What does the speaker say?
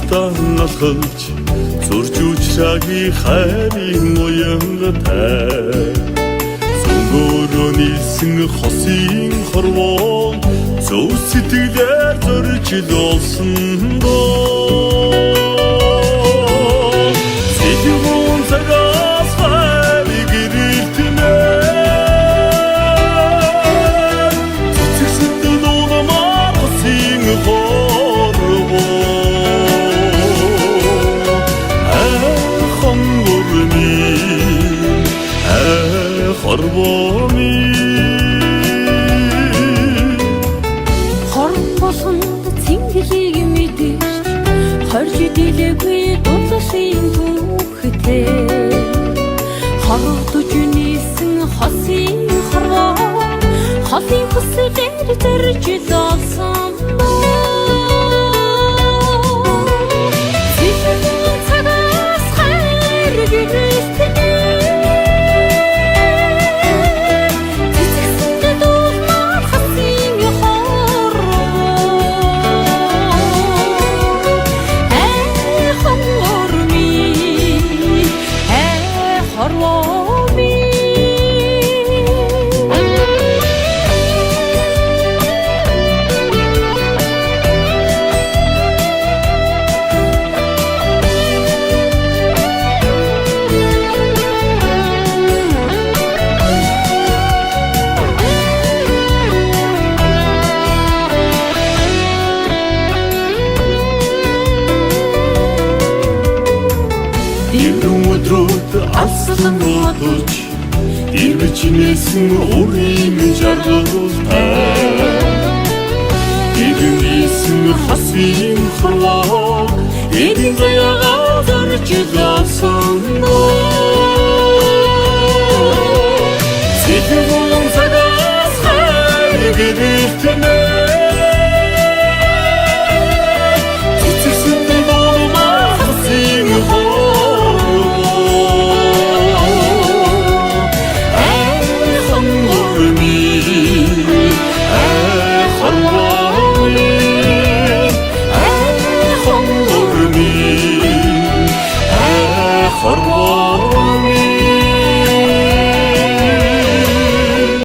Устан алхалж зурж учрагийн хайрын уянгатай Сүнгөөрөө нийлсэн хосын хорвоо зөв сэтгэлээр зорж илуулсан доо Сэлгүүн цагаас хайрыг ирэлтэнэ Цэцэгсэд дууламар хосын хорвоо хорвооми Хорвоосонд цэнгэлийг мэдэж хорж идэлгүй дулсын түүхтэй Хордож нийсэн хосын хорвоо хосын хүсэлээр зорж илуулсан Сэлгүүн цагаас хайрыг ирэлтэнэ Алсан бодож ирвэж нээсэн өрийн жаргалтай Идэнийсэн хосын хорвоо эдэн заяагаа зорж илуулсан Сэлгүүн цагаас хайрыг ирэлтэнэ